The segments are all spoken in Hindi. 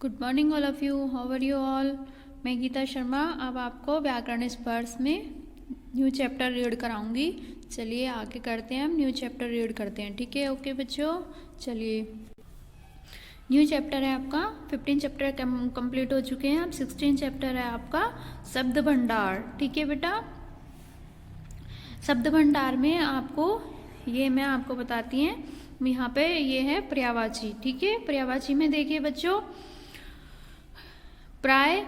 Good morning all of you, how are you all. मैं गीता शर्मा अब आपको व्याकरण स्पर्श में न्यू चैप्टर रीड कराऊंगी। चलिए आगे करते हैं, हम न्यू चैप्टर रीड करते हैं। ठीक है, ओके बच्चों। चलिए न्यू चैप्टर है आपका 15 चैप्टर कंप्लीट हो चुके हैं। अब 16 चैप्टर है आपका शब्द भंडार। ठीक है बेटा, शब्द भंडार में आपको ये मैं आपको बताती हैं यहाँ पे ये है पर्यायवाची। ठीक है, पर्यायवाची में देखिए बच्चों, प्राय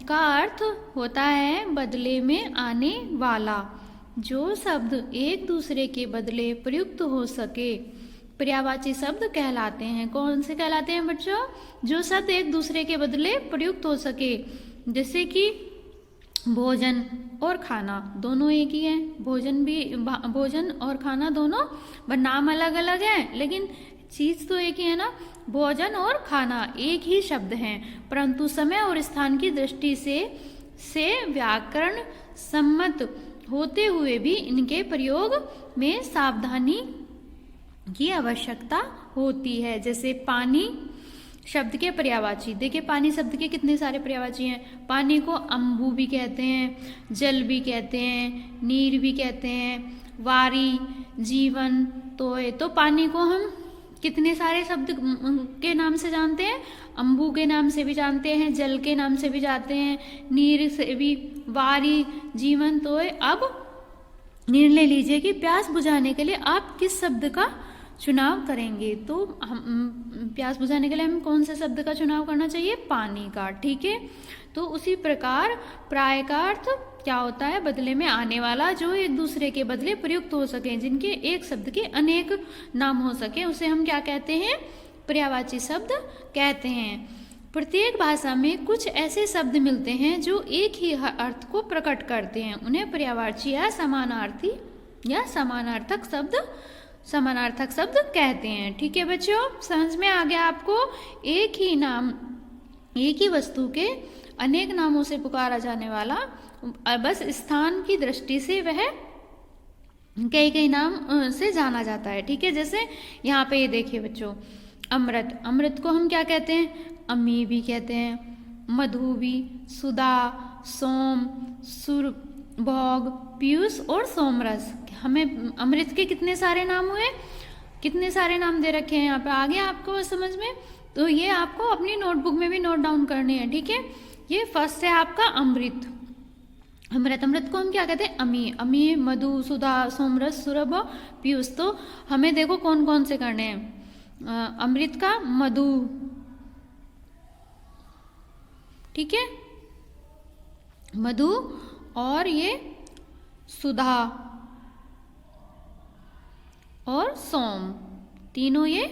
का अर्थ होता है बदले में आने वाला। जो शब्द एक दूसरे के बदले प्रयुक्त हो सके पर्यायवाची शब्द कहलाते हैं। कौन से कहलाते हैं बच्चों? जो शब्द एक दूसरे के बदले प्रयुक्त हो सके, जैसे कि भोजन और खाना दोनों एक ही है। भोजन और खाना दोनों नाम अलग अलग है, लेकिन चीज तो एक ही है ना। भोजन और खाना एक ही शब्द हैं, परंतु समय और स्थान की दृष्टि से व्याकरण सम्मत होते हुए भी इनके प्रयोग में सावधानी की आवश्यकता होती है। जैसे पानी शब्द के पर्यायवाची, देखिए पानी शब्द के कितने सारे पर्यायवाची हैं। पानी को अम्बु भी कहते हैं, जल भी कहते हैं, नीर भी कहते हैं, वारी, जीवन। तो पानी को हम कितने सारे शब्द के नाम से जानते हैं। अम्बु के नाम से भी जानते हैं, जल के नाम से भी जानते हैं, नीर से भी, वारी, जीवन। तो अब निर्णय लीजिए कि प्यास बुझाने के लिए आप किस शब्द का चुनाव करेंगे। तो हम प्यास बुझाने के लिए हमें कौन से शब्द का चुनाव करना चाहिए? पानी का। ठीक है, तो उसी प्रकार प्राय का अर्थ क्या होता है? बदले में आने वाला, जो एक दूसरे के बदले प्रयुक्त हो सके, जिनके एक शब्द के अनेक नाम हो सके, उसे हम क्या कहते हैं? पर्यायवाची शब्द कहते हैं। प्रत्येक भाषा में कुछ ऐसे शब्द मिलते हैं जो एक ही अर्थ को प्रकट करते हैं, उन्हें पर्यायवाची या समानार्थी या समानार्थक शब्द कहते हैं। ठीक है बच्चों, समझ में आ गया आपको? एक ही नाम, एक ही वस्तु के अनेक नामों से पुकारा जाने वाला, बस स्थान की दृष्टि से वह कई नाम से जाना जाता है। ठीक है, जैसे यहाँ पे ये देखिए बच्चों, अमृत, अमृत को हम क्या कहते हैं? अम्मी भी कहते हैं, मधु भी, सुधा, सोम, सुर, भोग, पीयूष और सोमरस। हमें अमृत के कितने सारे नाम हुए, कितने सारे नाम दे रखे हैं यहाँ पे। आ गया आपको समझ में? तो ये आपको अपनी नोटबुक में भी नोट डाउन करने हैं। ठीक है, ये फर्स्ट है आपका अमृत। अमृत को हम क्या कहते हैं? अमी, अमी, मधु, सुधा, सोमरस, सुरभ, पीयूष। तो हमें देखो कौन कौन से करने हैं। अमृत का मधु, ठीक है, मधु, और ये सुधा और सोम, तीनों ये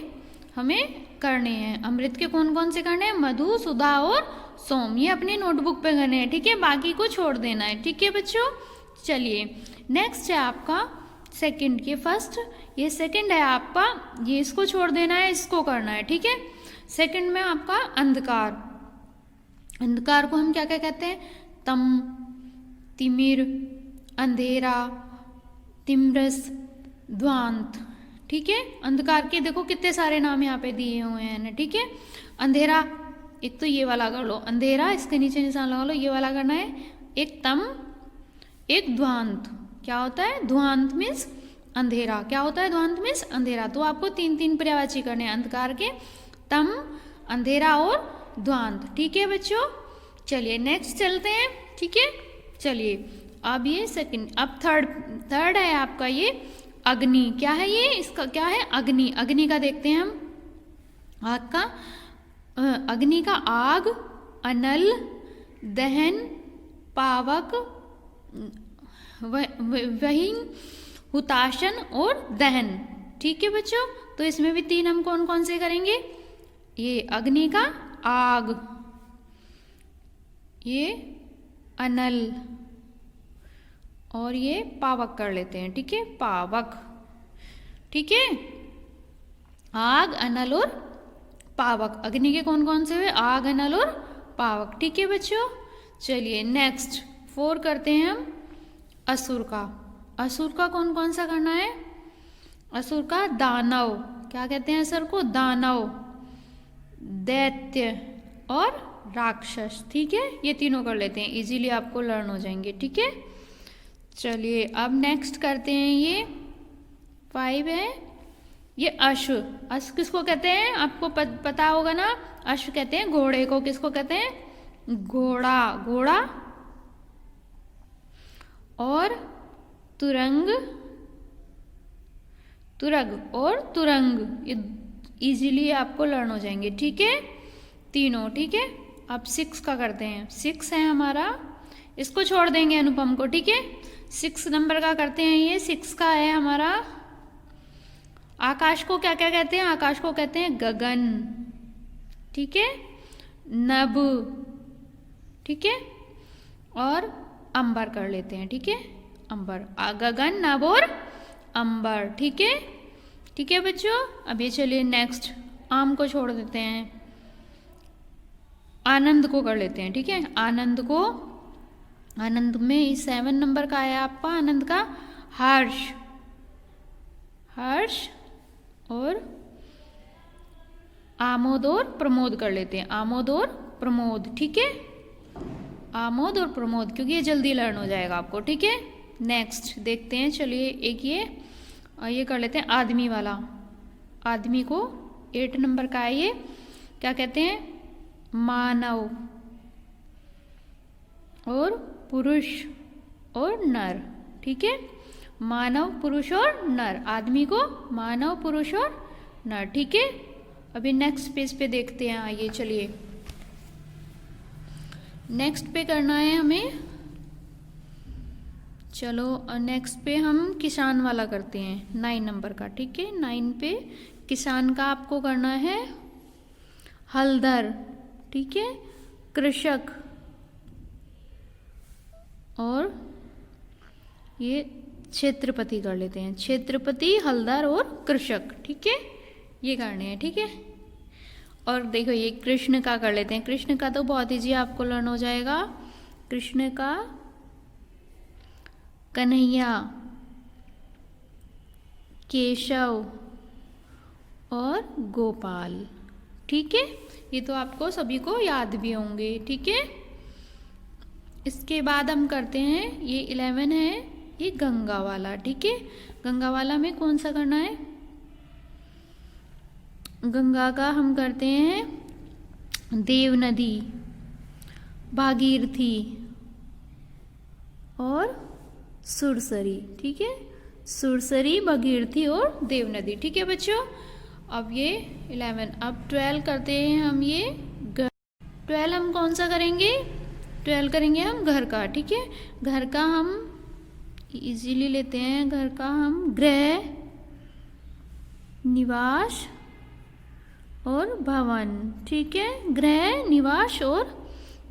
हमें करने हैं। अमृत के कौन कौन से करने हैं? मधु, सुधा और सोम। ये अपनी नोटबुक पे करने हैं। ठीक है, बाकी को छोड़ देना है। ठीक है बच्चों, चलिए नेक्स्ट है आपका सेकंड के फर्स्ट, ये सेकंड है आपका, ये इसको छोड़ देना है, इसको करना है। ठीक है, सेकंड में आपका अंधकार। अंधकार को हम क्या क्या कहते हैं? तम, तिमिर, अंधेरा, तिमरस, ध्वांत। ठीक है, अंधकार के देखो कितने सारे नाम यहाँ पे दिए हुए हैं ना। ठीक है, अंधेरा, एक तो ये वाला कर लो, अंधेरा, इसके नीचे निशान लगा लो, ये वाला करना है। एक तम, एक ध्वांत। क्या होता है? ध्वांत मीन्स अंधेरा। क्या होता है? ध्वांत मीन्स अंधेरा। तो आपको तीन तीन पर्यायवाची करने हैं, अंधकार के, तम, अंधेरा और ध्वांत। ठीक है बच्चों, चलिए नेक्स्ट चलते हैं। ठीक है, चलिए अब ये सेकंड, अब थर्ड है आपका ये अग्नि। क्या है ये? इसका क्या है? अग्नि। अग्नि का देखते हैं हम। आग का, अग्नि का आग, अनल, दहन, पावक, वही, हुताशन और दहन। ठीक है बच्चों, तो इसमें भी तीन हम कौन कौन से करेंगे? ये अग्नि का आग, ये अनल, और ये पावक कर लेते हैं। ठीक है, पावक। ठीक है, आग, अनल और पावक। अग्नि के कौन कौन से हुए? आग, अनल और पावक। ठीक है बच्चों, चलिए नेक्स्ट 4 करते हैं हम असुर का। असुर का कौन कौन सा करना है? असुर का दानव। क्या कहते हैं असुर को? दानव, दैत्य, और राक्षस। ठीक है, ये तीनों कर लेते हैं, इजीली आपको लर्न हो जाएंगे। ठीक है, चलिए अब नेक्स्ट करते हैं। ये 5 है, ये अश्व। अश्व किसको कहते हैं, आपको पता होगा ना। अश्व कहते हैं घोड़े को। किसको कहते हैं, घोड़ा। घोड़ा और तुरंग, तुरग और तुरंग, ये इजीली आपको लर्न हो जाएंगे। ठीक है, तीनों। ठीक है, अब 6 का करते हैं। 6 है हमारा, इसको छोड़ देंगे अनुपम को। ठीक है, 6 नंबर का करते हैं। ये 6 का है हमारा, आकाश को क्या क्या कहते हैं, आकाश को कहते हैं गगन। ठीक है, नभ। ठीक है, और अंबर कर लेते हैं। ठीक है, अंबर, गगन, नभ और अंबर। ठीक है, ठीक है बच्चों। अब ये चलिए नेक्स्ट, आम को छोड़ देते हैं, आनंद को कर लेते हैं। ठीक है, आनंद को, आनंद में 7 नंबर का आया आपका, आनंद का हर्ष। हर्ष और आमोद और प्रमोद कर लेते हैं, आमोद और प्रमोद। ठीक है, आमोद और प्रमोद, क्योंकि ये जल्दी लर्न हो जाएगा आपको। ठीक है, नेक्स्ट देखते हैं। चलिए एक ये कर लेते हैं आदमी वाला। आदमी को 8 नंबर का है, ये क्या कहते हैं, मानव और पुरुष और नर। ठीक है, मानव, पुरुष और नर, आदमी को मानव, पुरुष और नर। ठीक है, अभी नेक्स्ट पेज पे देखते हैं। आइए चलिए, नेक्स्ट पे करना है हमें। चलो नेक्स्ट पे हम किसान वाला करते हैं, 9 नंबर का। ठीक है, 9 पे किसान का आपको करना है हलदर। ठीक है, कृषक और ये क्षेत्रपति कर लेते हैं, क्षेत्रपति, हलदर और कृषक। ठीक है, ये करने हैं। ठीक है, और देखो ये कृष्ण का कर लेते हैं। कृष्ण का तो बहुत ईजी आपको लर्न हो जाएगा। कृष्ण का कन्हैया, केशव और गोपाल। ठीक है, ये तो आपको सभी को याद भी होंगे। ठीक है, इसके बाद हम करते हैं, ये 11 है, ये गंगा वाला। ठीक है, गंगा वाला में कौन सा करना है, गंगा का हम करते हैं देव नदी, भागीरथी और सुरसरी। ठीक है, सुरसरी, भगीरथी और देव नदी। ठीक है बच्चों, अब ये 11। अब 12 करते हैं हम। ये 12 हम कौन सा करेंगे, 12 करेंगे हम घर का। ठीक है, घर का हम इजीली लेते हैं। घर का हम गृह, निवास और भवन। ठीक है, गृह, निवास और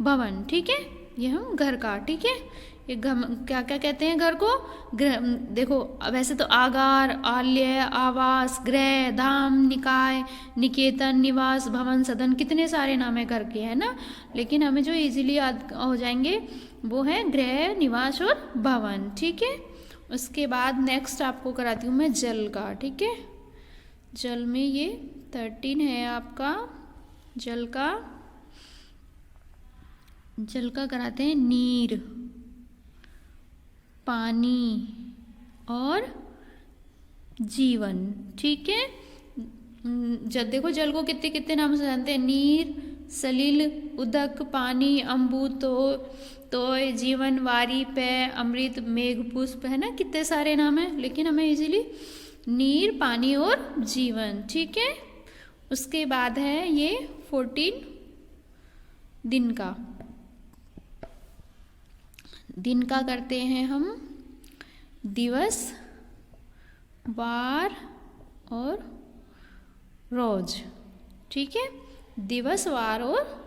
भवन। ठीक है, ये हम घर का। ठीक है, ये क्या क्या कहते हैं घर को, गृह। देखो वैसे तो आगार, आलय, आवास, गृह, धाम, निकाय, निकेतन, निवास, भवन, सदन, कितने सारे नाम है घर के, है ना। लेकिन हमें जो इजीली याद हो जाएंगे वो है गृह, निवास और भवन। ठीक है, उसके बाद नेक्स्ट आपको कराती हूँ मैं जल का। ठीक है, जल में ये 13 है आपका, जल का कराते हैं नीर, पानी और जीवन। ठीक है, जब देखो जल को कितने कितने नाम से जानते हैं, नीर, सलिल, उदक, पानी, अम्बु, तोय, जीवन, वारी, पेय, अमृत, मेघ, पुष्प, है ना, कितने सारे नाम है। लेकिन हमें इजीली नीर, पानी और जीवन। ठीक है, उसके बाद है ये 14 दिन का। दिन का करते हैं हम दिवस, वार और रोज। ठीक है, दिवस, वार और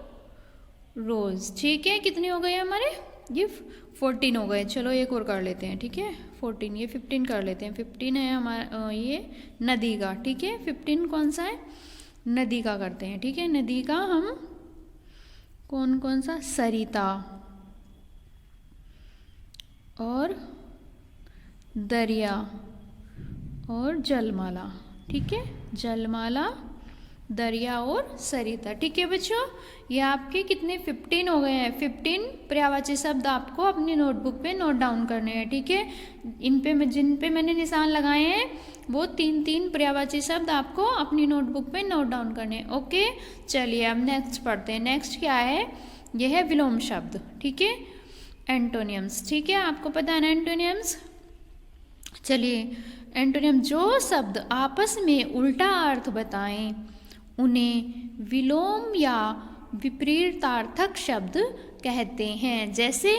रोज। ठीक है, कितने हो गए हमारे, ये 14 हो गए। चलो एक और कर लेते हैं। ठीक है, 14, ये 15 कर लेते हैं। 15 है हमारा ये नदी का। ठीक है, 15 कौन सा है, नदी का करते हैं। ठीक है, नदी का हम कौन कौन सा, सरिता और दरिया और जलमाला। ठीक है, जलमाला, दरिया और सरिता। ठीक है बच्चों, ये आपके कितने 15 हो गए हैं। 15 पर्यायवाची शब्द आपको अपनी नोटबुक पे नोट डाउन करने हैं। ठीक है, इन पे जिन पे मैंने निशान लगाए हैं वो 3-3 पर्यायवाची शब्द आपको अपनी नोटबुक पे नोट डाउन करने हैं। ओके, चलिए अब नेक्स्ट पढ़ते हैं। नेक्स्ट क्या है, यह है विलोम शब्द। ठीक है, एंटोनियम्स। ठीक है, आपको पता है ना एंटोनियम्स। चलिए, एंटोनियम, जो शब्द आपस में उल्टा अर्थ बताएं उन्हें विलोम या विपरीतार्थक शब्द कहते हैं। जैसे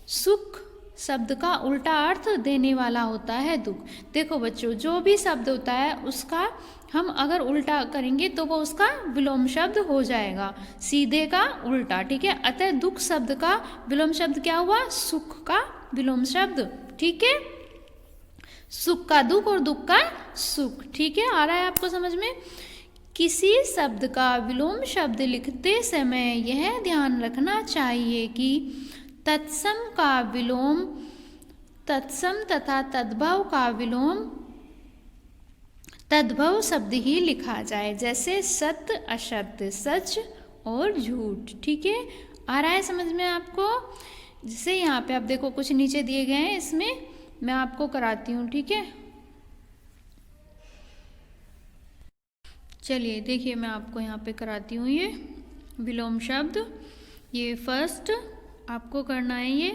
सुख शब्द का उल्टा अर्थ देने वाला होता है दुख। देखो बच्चों, जो भी शब्द होता है उसका हम अगर उल्टा करेंगे तो वो उसका विलोम शब्द हो जाएगा, सीधे का उल्टा। ठीक है, अतः दुख शब्द का विलोम शब्द क्या हुआ, सुख का विलोम शब्द। ठीक है, सुख का दुख और दुख का सुख। ठीक है, आ रहा है आपको समझ में। किसी शब्द का विलोम शब्द लिखते समय यह ध्यान रखना चाहिए कि तत्सम का विलोम तत्सम तथा तद्भव का विलोम तद्भव शब्द ही लिखा जाए। जैसे सत्य असत्य, सच और झूठ। ठीक है, आ रहा है समझ में आपको। जैसे यहाँ पे आप देखो कुछ नीचे दिए गए हैं, इसमें मैं आपको कराती हूँ। ठीक है, चलिए देखिए मैं आपको यहाँ पे कराती हूँ ये विलोम शब्द। ये फर्स्ट आपको करना है ये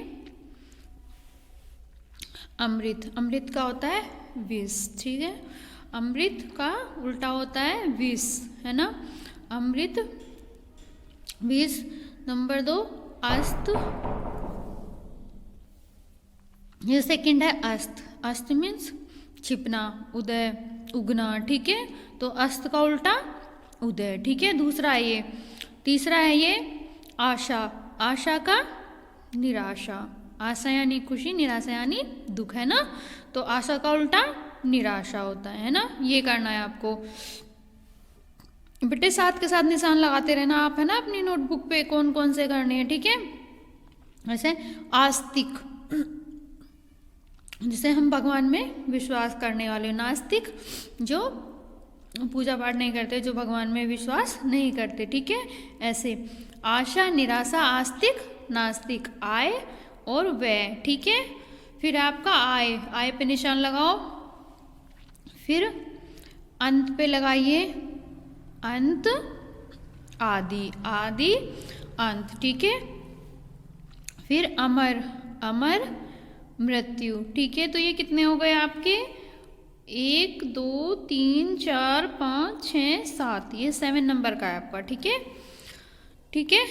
अमृत। अमृत का होता है विष। ठीक है, अमृत का उल्टा होता है विष, है ना। अमृत, विष। नंबर 2 अस्त, ये सेकंड है अस्त। अस्त मीन्स छिपना, उदय, उगना। ठीक है, तो अस्त का उल्टा उदय। ठीक है, दूसरा है ये। तीसरा है ये आशा। आशा का निराशा। आशा यानी खुशी, निराशा यानी दुख, है ना। तो आशा का उल्टा निराशा होता है ना। ये करना है आपको बेटे, साथ के साथ निशान लगाते रहना आप, है ना, अपनी नोटबुक पे कौन कौन से करने हैं। ठीक है, ऐसे आस्तिक, जिसे हम भगवान में विश्वास करने वाले। नास्तिक, जो पूजा पाठ नहीं करते, जो भगवान में विश्वास नहीं करते। ठीक है, ऐसे आशा, निराशा, आस्तिक, नास्तिक, आय और व्यय। ठीक है, फिर आपका आय, आय पे निशान लगाओ। फिर अंत पे लगाइए अंत, आदि, आदि, अंत। ठीक है, फिर अमर, अमर, मृत्यु। ठीक है, तो ये कितने हो गए आपके 1 2 3 4 5 6 7, ये 7 नंबर का है आपका। ठीक है, ठीक है,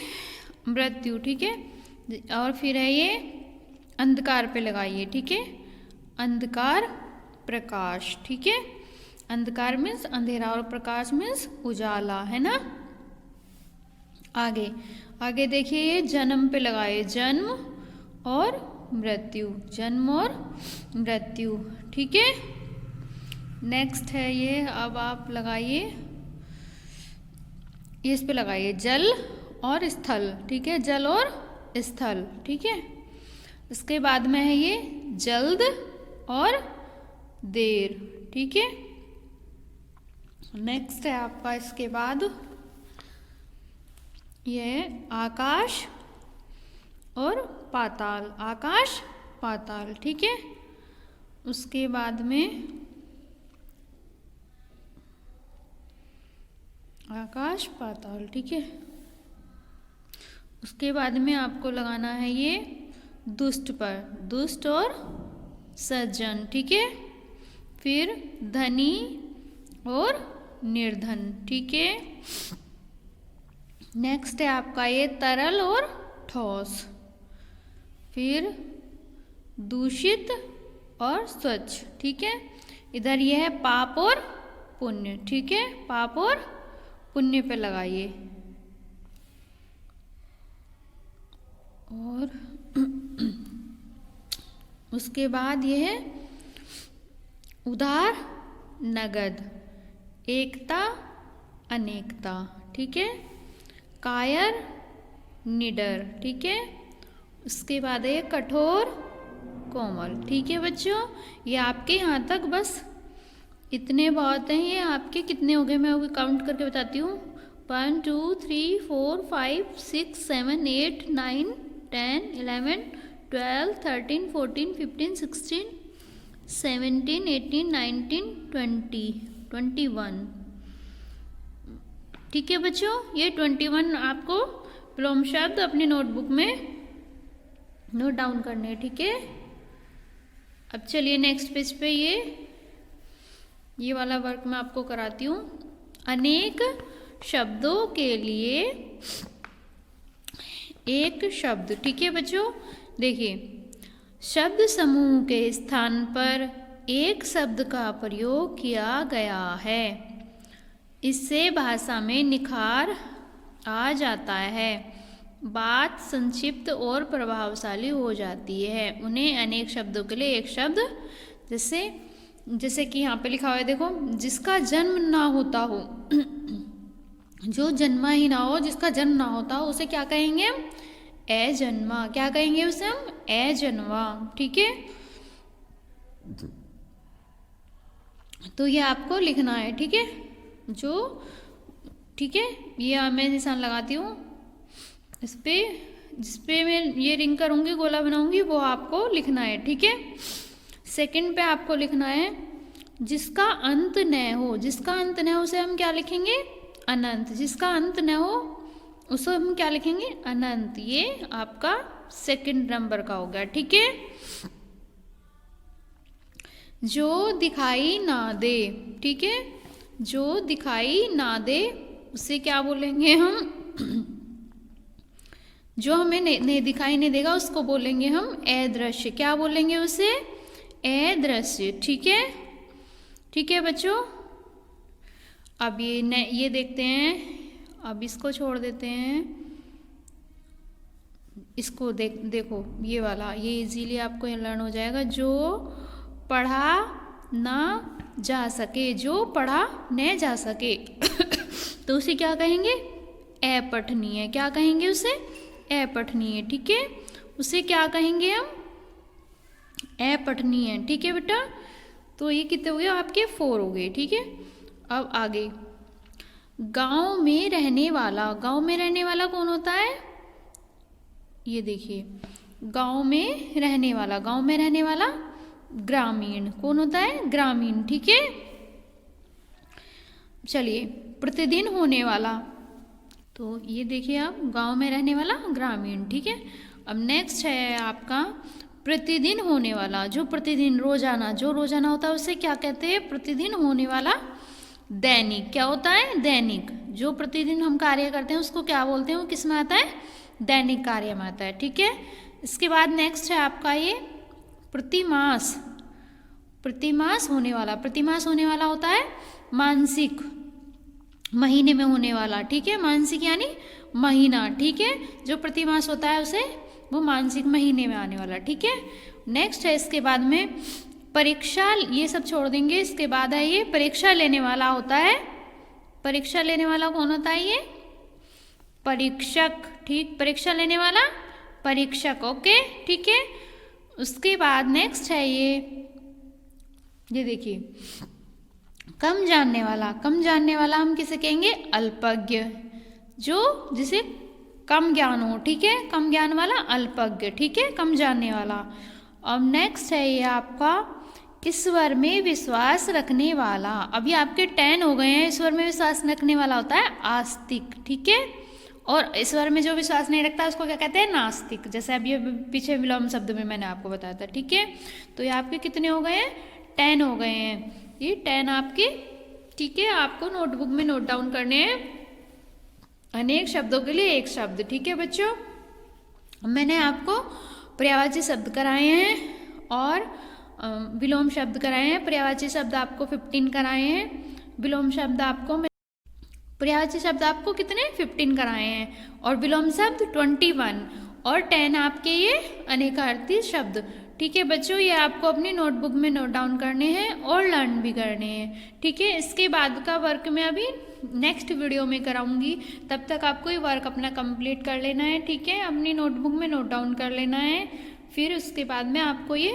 मृत्यु। ठीक है, और फिर है ये अंधकार पे लगाइए। ठीक है, अंधकार, प्रकाश। ठीक है, अंधकार मीन्स अंधेरा और प्रकाश मीन्स उजाला, है ना। आगे आगे देखिए, ये जन्म पे लगाइए, जन्म और मृत्यु, जन्म और मृत्यु। ठीक है, नेक्स्ट है ये, अब आप लगाइए, इस पे लगाइए जल और स्थल। ठीक है, जल और स्थल। ठीक है, इसके बाद में है ये जल्द और देर। ठीक है, नेक्स्ट है आपका इसके बाद ये आकाश और पाताल, आकाश पाताल। ठीक है, उसके बाद में आकाश पाताल। ठीक है, उसके बाद में आपको लगाना है ये दुष्ट पर, दुष्ट और सज्जन। ठीक है, फिर धनी और निर्धन। ठीक है, नेक्स्ट है आपका ये तरल और ठोस, फिर दूषित और स्वच्छ। ठीक है, इधर ये है पाप और पुण्य। ठीक है, पाप और पुण्य पे लगाइए। और उसके बाद ये है उदार, नगद, एकता, अनेकता। ठीक है, कायर, निडर। ठीक है, उसके बाद है कठोर, कोमल। ठीक है बच्चों, ये आपके यहाँ तक बस इतने बहुत हैं ये आपके। कितने हो गए मैं अभी काउंट करके बताती हूँ। 1 2 3 4 5 6 7 8 9 10 11 12 13 14 15 16 17 18 19 20 21। ठीक है बच्चों, ये 21 आपको विलोम शब्द अपनी नोटबुक में नोट डाउन करने हैं। ठीक है, अब चलिए नेक्स्ट पेज पे ये वाला वर्क मैं आपको कराती हूँ। अनेक शब्दों के लिए एक शब्द। ठीक है बच्चों, देखिए शब्द समूह के स्थान पर एक शब्द का प्रयोग किया गया है। इससे भाषा में निखार आ जाता है, बात संक्षिप्त और प्रभावशाली हो जाती है। उन्हें अनेक शब्दों के लिए एक शब्द, जैसे कि यहाँ पे लिखा हुआ है देखो, जिसका जन्म ना होता हो, जो जन्मा ही ना हो, जिसका जन्म ना होता हो, उसे क्या कहेंगे हम? अजन्मा। क्या कहेंगे उसे हम? अजन्मा। ठीक है, तो ये आपको लिखना है। ठीक है, ठीक है, ये मैं निशान लगाती हूँ इस पे, जिसपे मैं ये रिंग करूँगी, गोला बनाऊंगी, वो आपको लिखना है। ठीक है, सेकंड पे आपको लिखना है जिसका अंत न हो। जिसका अंत न हो उसे हम क्या लिखेंगे? अनंत। जिसका अंत न हो उसे हम क्या लिखेंगे? अनंत। ये आपका सेकंड नंबर का हो गया। ठीक है, जो दिखाई ना दे। ठीक है, जो दिखाई ना दे उसे क्या बोलेंगे हम? जो हमें नहीं दिखाई नहीं देगा उसको बोलेंगे हम अदृश्य। क्या बोलेंगे उसे? अदृश्य। ठीक है, ठीक है बच्चों, अब ये देखते हैं। अब इसको छोड़ देते हैं, इसको देखो ये वाला, ये इजीली आपको लर्न हो जाएगा। जो पढ़ा ना जा सके, जो पढ़ा न जा सके तो उसे क्या कहेंगे? अपठनीय। क्या कहेंगे उसे? अपठनीय। ठीक है, उसे क्या कहेंगे हम? अपठनीय। ठीक है बेटा, तो ये कितने हो गए आपके? 4 हो गए। ठीक है, अब आगे गांव में रहने वाला। गांव में रहने वाला कौन होता है? ये देखिए, गांव में रहने वाला, गांव में रहने वाला ग्रामीण कौन होता है? ग्रामीण। ठीक है, चलिए प्रतिदिन होने वाला, तो ये देखिए आप, गांव में रहने वाला ग्रामीण। ठीक है, अब नेक्स्ट है आपका प्रतिदिन होने वाला। जो प्रतिदिन, रोजाना, जो रोजाना होता है उसे क्या कहते हैं? प्रतिदिन होने वाला दैनिक। क्या होता है? दैनिक। जो प्रतिदिन हम कार्य करते हैं उसको क्या बोलते हैं? वो किस में आता है? दैनिक कार्य में आता है। ठीक है, इसके बाद नेक्स्ट है आपका ये प्रतिमास। प्रतिमास होने वाला, प्रतिमास होने वाला होता है मासिक, महीने में होने वाला। ठीक है, मासिक यानी महीना। ठीक है, जो प्रतिमास होता है उसे वो मासिक, महीने में आने वाला। ठीक है, नेक्स्ट है इसके बाद में परीक्षा। ये सब छोड़ देंगे, इसके बाद है ये परीक्षा लेने वाला होता है। परीक्षा लेने वाला कौन होता है? ये परीक्षक। ठीक, परीक्षा लेने वाला परीक्षक। ओके, ठीक है, उसके बाद नेक्स्ट है ये देखिए कम जानने वाला। कम जानने वाला हम किसे कहेंगे? अल्पज्ञ। जिसे कम ज्ञान हो। ठीक है, कम ज्ञान वाला अल्पज्ञ। ठीक है, कम जानने वाला। अब नेक्स्ट है ये आपका ईश्वर में विश्वास रखने वाला। अभी आपके 10 हो गए हैं। ईश्वर में विश्वास रखने वाला होता है आस्तिक। ठीक है, और ईश्वर में जो विश्वास नहीं रखता उसको क्या कहते हैं? नास्तिक। जैसे अभी पीछे विलोम शब्द में मैंने आपको बताया था। ठीक है, तो ये आपके कितने हो गए हैं? 10 हो गए हैं। ये 10 आपके। ठीक है, आपको नोटबुक में नोट डाउन करने हैं अनेक शब्दों के लिए एक शब्द। ठीक है बच्चों, मैंने आपको पर्यायवाची शब्द कराए हैं और विलोम शब्द कराए हैं। पर्यायवाची शब्द आपको 15 कराए हैं, विलोम शब्द आपको पर्यायवाची शब्द आपको कितने? 15 कराए हैं, और विलोम शब्द 21, और 10 आपके ये अनेकार्थी शब्द। ठीक है बच्चों, ये आपको अपनी नोटबुक में नोट डाउन करने हैं और लर्न भी करने हैं। ठीक है, इसके बाद का वर्क मैं अभी नेक्स्ट वीडियो में कराऊंगी। तब तक आपको ये वर्क अपना कंप्लीट कर लेना है। ठीक है, अपनी नोटबुक में नोट डाउन कर लेना है, फिर उसके बाद में आपको ये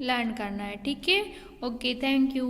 लर्न करना है। ठीक है, ओके, थैंक यू।